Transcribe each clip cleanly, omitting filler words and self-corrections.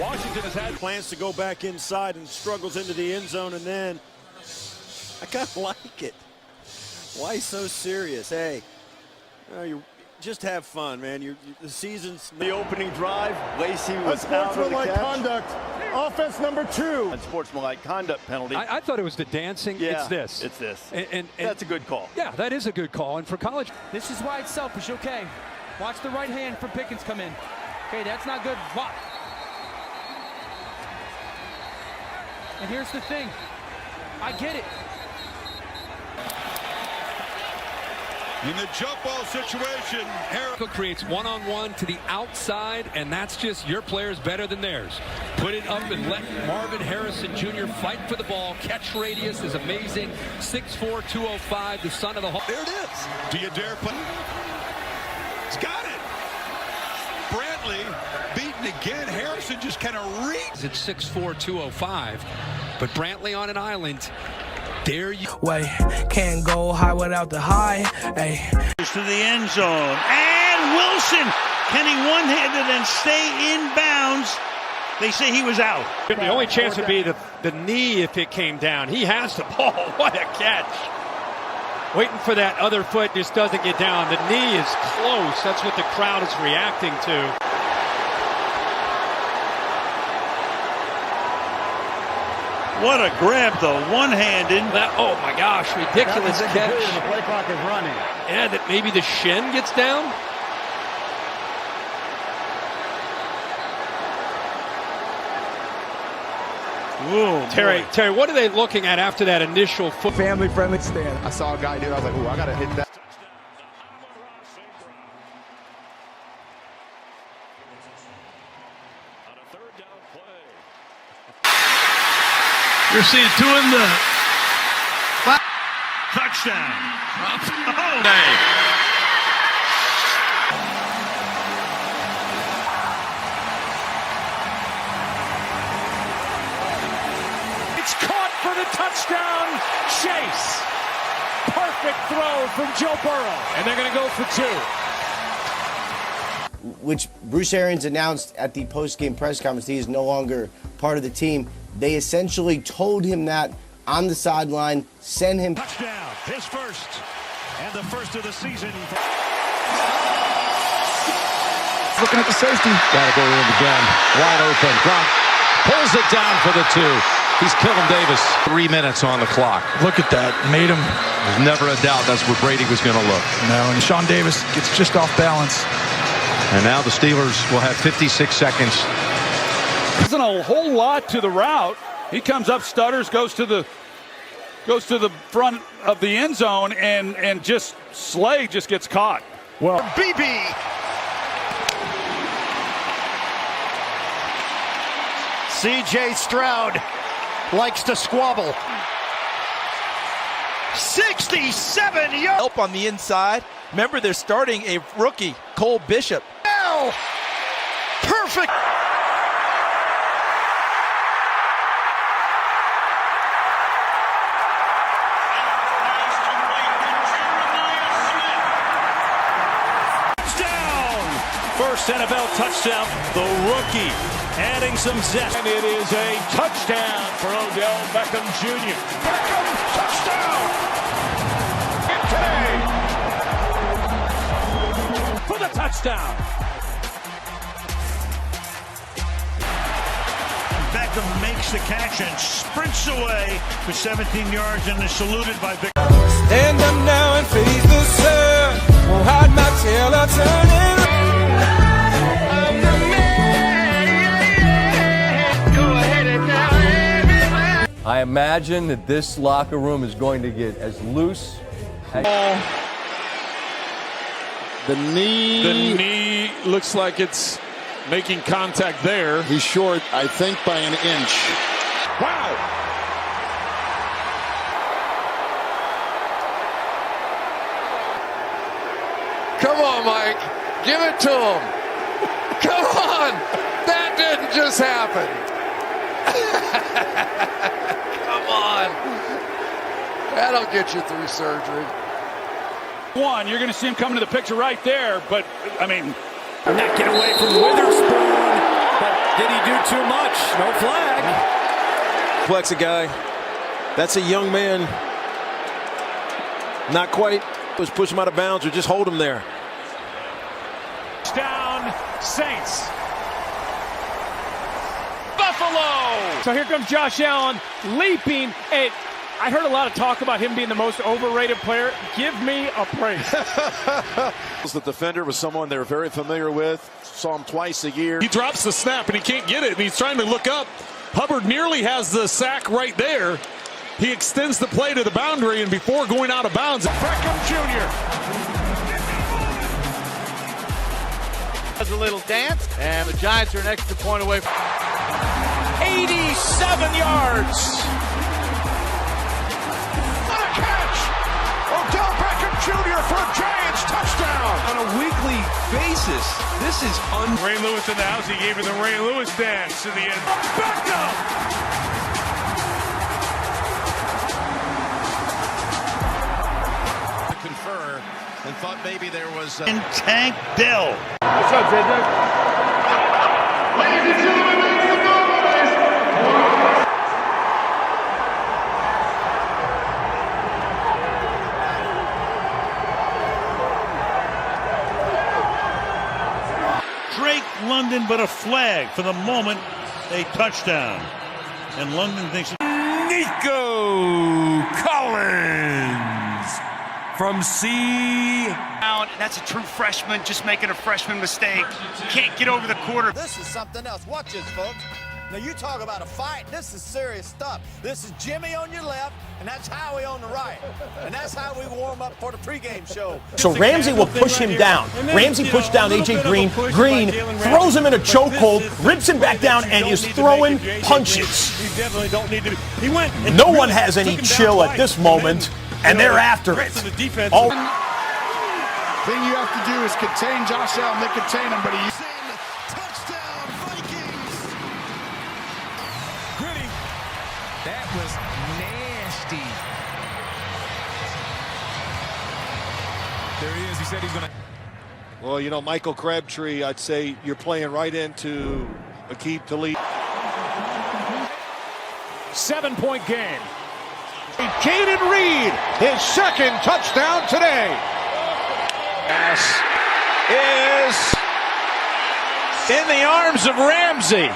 Washington has had plans to go back inside and struggles into the end zone, and then I kind of like it. Why so serious? Hey, you just have fun, man. The season's the opening drive. Lacey was out of the catch. Conduct. Offense number 2. Unsportsmanlike conduct penalty. I thought it was the dancing. Yeah, it's this. It's this. And that's a good call. Yeah, that is a good call. And for college. This is why it's selfish, okay. Watch the right hand from Pickens come in. Okay, that's not good. Watch. And here's the thing. I get it. in the jump ball situation. Creates one-on-one to the outside, and that's just your players better than theirs. Put it up and let Marvin Harrison Jr. fight for the ball. Catch radius is amazing. 6'4", 205, the son of the Hall. There it is. Do you dare put it? He's got it. Brantley beaten again. Harrison just kind of reads. It's 6'4", 205, but Brantley on an island. Dare you? Wait, can't go high without the high. Hey. To the end zone. And Wilson, can he one-handed and stay in bounds? They say he was out. The only chance would be the knee if it came down. He has the ball. What a catch. Waiting for that other foot, just doesn't get down. The knee is close. That's what the crowd is reacting to. What a grab, though. One-handed. Oh, my gosh. Ridiculous catch. The play clock is running. Yeah, that maybe the shin gets down. Ooh, Terry, what are they looking at after that initial foot? Family-friendly stand. I saw a guy do it. I was like, ooh, I got to hit that. You're seeing two in the touchdown. Oh, It's caught for the touchdown. Chase. Perfect throw from Joe Burrow. And they're going to go for 2. Which Bruce Arians announced at the post-game press conference. He is no longer part of the team. They essentially told him that on the sideline, send him. Touchdown, his first, and the first of the season. Looking at the safety. Got to go in again. Wide open. Gronk pulls it down for the 2. He's killing Davis. 3 minutes on the clock. Look at that. Made him. There's never a doubt that's where Brady was going to look. No, and Sean Davis gets just off balance. And now the Steelers will have 56 seconds. Isn't a whole lot to the route. He comes up, stutters, goes to the front of the end zone, and just Slay just gets caught. Well, BB. C.J. Stroud likes to squabble. 67 yards. Help on the inside. Remember, they're starting a rookie, Cole Bishop. Now, perfect. First NFL touchdown, the rookie adding some zest. And it is a touchdown for Odell Beckham Jr. Beckham, touchdown! Today for the touchdown. Beckham makes the catch and sprints away for 17 yards and is saluted by Beckham. Stand up now and face the sun. Won't hide my tail, I'll turn it. I imagine that this locker room is going to get as loose as... The knee looks like it's making contact there. he's short, I think, by an inch. Wow! Come on, Mike. Give it to him. Come on. That didn't just happen. Come on. That'll get you through surgery. You're going to see him coming to the picture right there, but, I mean... Not get away from Witherspoon, but did he do too much? No flag. Flex a guy. That's a young man. Not quite. Was push him out of bounds or just hold him there. Down, Saints. Buffalo. So here comes Josh Allen leaping. And I heard a lot of talk about him being the most overrated player. Give me a praise. The defender was someone they're very familiar with. Saw him twice a year. He drops the snap and he can't get it, and he's trying to look up. Hubbard nearly has the sack right there. He extends the play to the boundary, and before going out of bounds, Beckham Jr. Has a little dance, and the Giants are an extra point away. 87 yards. What a catch! Odell Beckham Jr. for a Giants touchdown. On a weekly basis, this is Ray Lewis in the house. He gave her the Ray Lewis dance in the end. Beckham! Confer and thought maybe there was And Tank Dell. What's up, Ted? Ladies and gentlemen, Drake London, but a flag for the moment. A touchdown. And London thinks Nico Collins from C. That's a true freshman, just making a freshman mistake. Can't get over the quarter. This is something else. Watch this, folks. Now, you talk about a fight. This is serious stuff. This is Jimmy on your left, and that's Howie on the right. And that's how we warm up for the pregame show. So Ramsey will push him down. Ramsey pushed down A.J. Green. Green throws him in a chokehold, rips him back down, and is throwing punches. He definitely don't need to be. He went. No one has any chill at this moment, and they're after it. All thing you have to do is contain Josh Allen. They contain him, but he. Touchdown, Vikings! Gritty. That was nasty. There he is. He said he's going to. Well, you know, Michael Crabtree, I'd say you're playing right into Aqib Talib. 7-point game. Caden Reed, his second touchdown today. Pass is in the arms of Ramsey.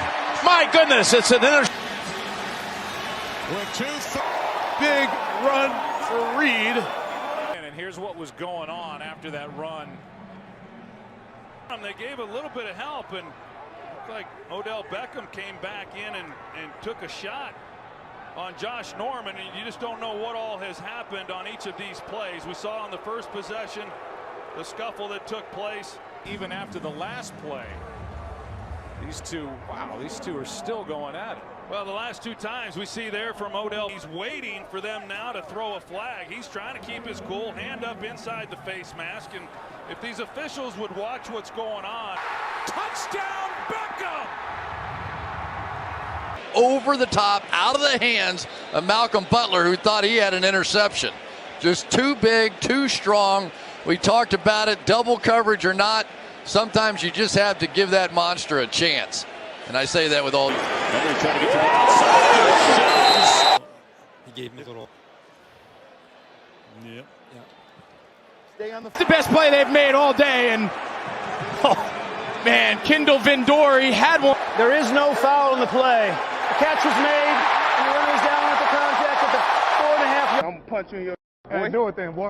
My goodness, it's an interception. Big run for Reed. And here's what was going on after that run. They gave a little bit of help, and looked like Odell Beckham came back in and took a shot on Josh Norman, and you just don't know what all has happened on each of these plays. We saw on the first possession the scuffle that took place even after the last play. These two are still going at it. Well, the last two times we see there from Odell, he's waiting for them now to throw a flag. He's trying to keep his cool, hand up inside the face mask, and if these officials would watch what's going on. Touchdown, Beckham! Over the top, out of the hands of Malcolm Butler, who thought he had an interception. Just too big, too strong. We talked about it, double coverage or not. Sometimes you just have to give that monster a chance. And I say that with all. They're trying to get to the outside. He gave him a little. Yep. Stay on the best play they've made all day, and man, Kendall Vindor, he had one. There is no foul in the play. The catch was made, and the runner is down at the contact at the 4.5. I'm punching your. Hey, do it then, boy.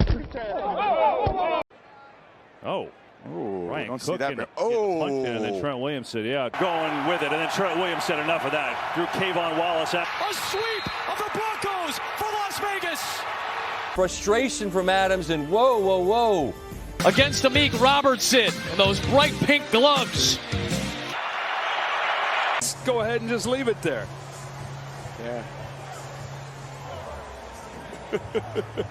Oh. Ryan don't Cook see that. and then Trent Williams said, yeah, going with it. And then Trent Williams said enough of that. Threw Kayvon Wallace out. A sweep of the Broncos for Las Vegas. Frustration from Adams, and whoa. Against Amik Robertson, and those bright pink gloves. Go ahead and just leave it there. Yeah.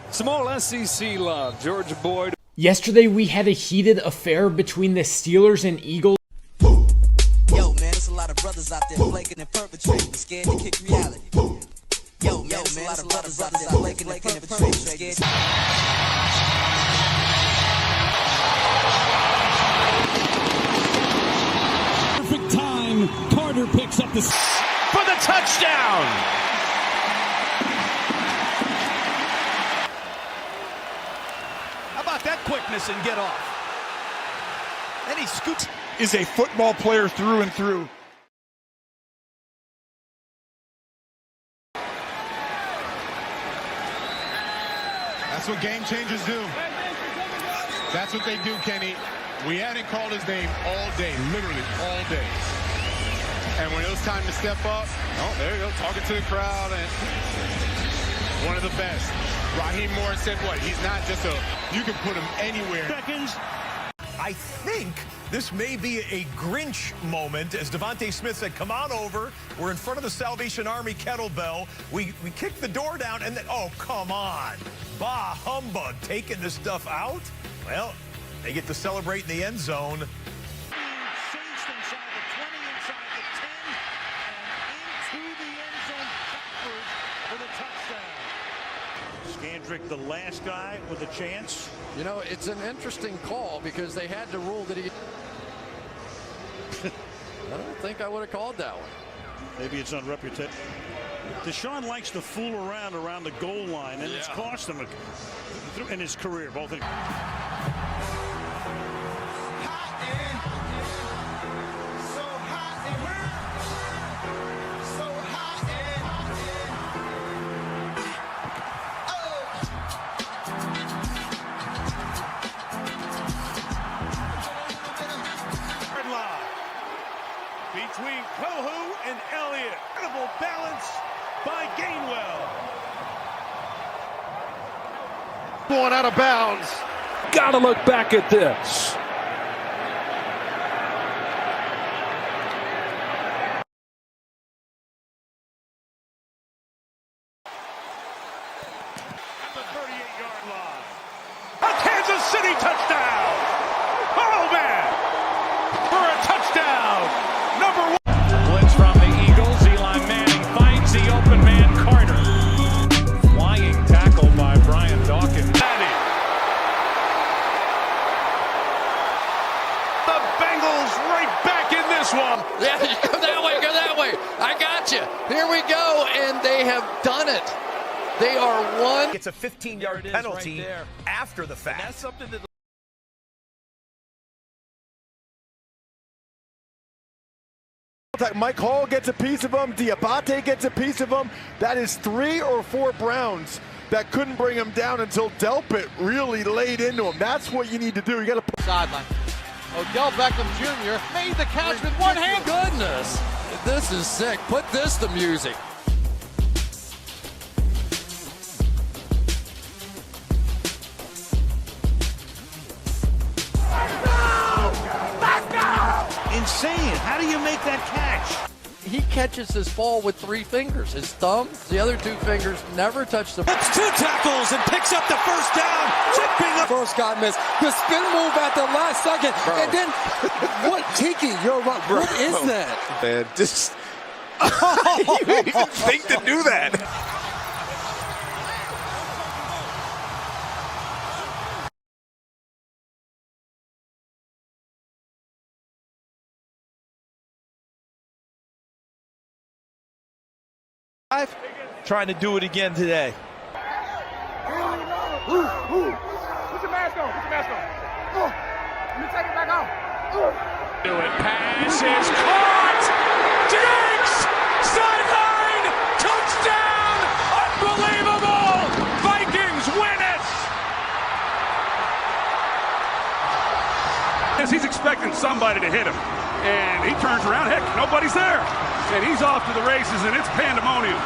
Small SEC love, Georgia Boyd. Yesterday, we had a heated affair between the Steelers and Eagles. Yo, man, there's a lot of brothers out there flaking and perpetrating, scared to kick reality. Yo, man, there's a lot of brothers out there flaking and perpetrating, scared to... Perfect time. Carter picks up the for the touchdown. How about that quickness and get off? Then he scoots. Is a football player through and through. That's what game changers do. That's what they do, Kenny. We hadn't called his name all day, literally all day. And when it was time to step up, oh, there you go, talking to the crowd, and one of the best. Raheem Morris said what? He's not just you can put him anywhere. Seconds. I think this may be a Grinch moment, as Devontae Smith said, come on over. We're in front of the Salvation Army kettlebell. We kicked the door down, and then, oh, come on. Bah humbug, taking this stuff out? Well, they get to celebrate in the end zone. Scandrick, the last guy with a chance. You know, it's an interesting call because they had to rule that he... I don't think I would have called that one. Maybe it's on reputation. Deshaun likes to fool around the goal line, and it's cost him in his career. Both in between Kohu and Elliott. Incredible balance by Gainwell. Going out of bounds. Gotta look back at this. At the 38-yard line. A Kansas City touchdown. Oh, man. For a touchdown. Number one. Blitz from the Eagles. Eli Manning finds the open man, Carter. Flying tackle by Brian Dawkins. The Bengals right back in this one. Yeah, go that way. I got you. Here we go, and they have done it. They are one. It's a 15-yard penalty right after the fact. And that's something that Mike Hall gets a piece of them. Diabate gets a piece of them. That is 3 or 4 Browns that couldn't bring him down until Delpit really laid into him. That's what you need to do. You got to sideline. Odell Beckham Jr. made the catch with one hand. Goodness, this is sick. Put this to music. Insane. How do you make that catch? He catches his ball with 3 fingers. His thumb, the other 2 fingers never touch the ball. That's 2 tackles and picks up the first down. Chipping up. First got missed. The spin move at the last second. Bro. And then, what, Tiki, you're right. What is that? Man, just... you even think to do that? Trying to do it again today. Put your mask on. Let me take it back off. Do it. Pass is caught. Diggs! Sideline! Touchdown! Unbelievable! Vikings win it! Yes, he's expecting somebody to hit him. And he turns around. Heck, nobody's there. And he's off to the races, and it's pandemonium.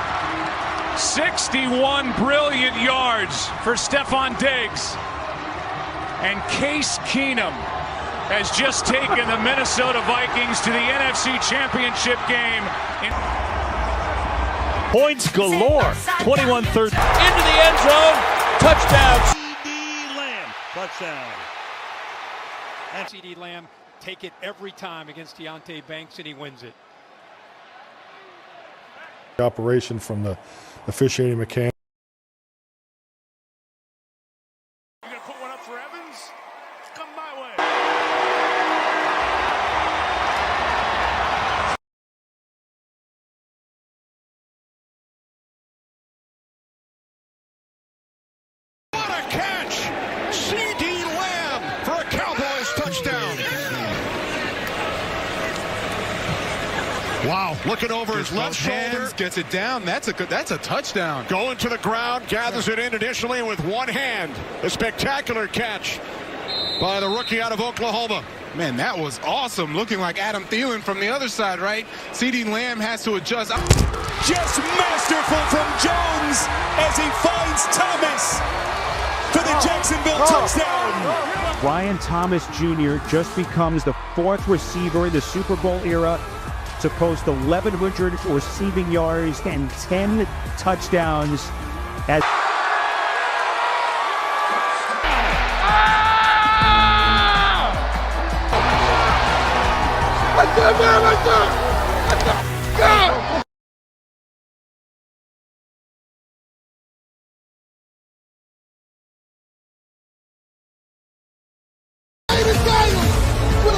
61 brilliant yards for Stephon Diggs. And Case Keenum has just taken the Minnesota Vikings to the NFC Championship game. Points galore. 21-13. Into the end zone. Touchdown. CD Lamb. Touchdown. And CD Lamb take it every time against Deontay Banks, and he wins it. Operation from the officiating mechanic. Wow, looking over his left shoulder. Gets it down. That's a touchdown. Going to the ground, gathers it in additionally with one hand. A spectacular catch by the rookie out of Oklahoma. Man, that was awesome. Looking like Adam Thielen from the other side, right? CeeDee Lamb has to adjust. Just masterful from Jones as he finds Thomas for the Jacksonville touchdown. Brian Thomas Jr. just becomes the 4th receiver in the Super Bowl era to post 1,100 receiving yards and 10 touchdowns. As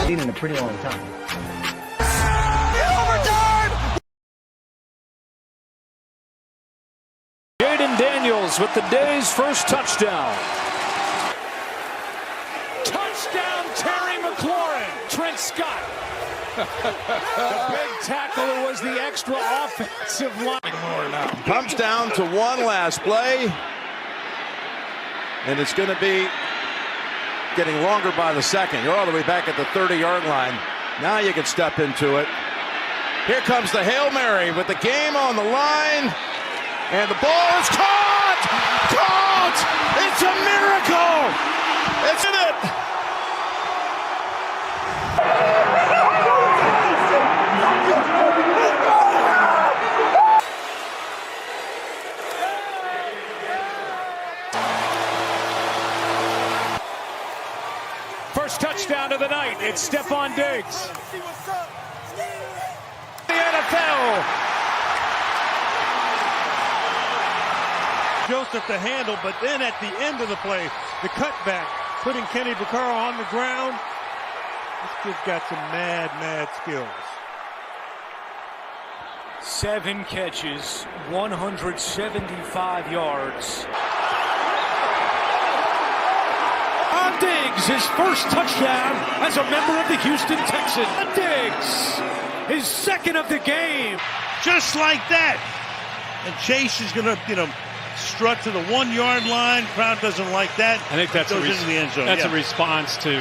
in a pretty long time. Jaden Daniels with the day's first touchdown. Touchdown, Terry McLaurin. Trent Scott. The big tackler was the extra offensive line. Comes down to one last play. And it's going to be getting longer by the second. You're all the way back at the 30-yard line. Now you can step into it. Here comes the Hail Mary with the game on the line. And the ball is caught! Caught! It's a miracle! It's in it! First touchdown of the night. It's Stephon Diggs. The NFL. Joseph to handle, but then at the end of the play, the cutback, putting Kenny Vaccaro on the ground. This kid's got some mad skills. 7 catches, 175 yards. On Diggs, his first touchdown as a member of the Houston Texans. Diggs, his second of the game. Just like that. And Chase is going to, strut to the 1-yard line. Crowd doesn't like that. I think that's goes into the end zone. That's a response to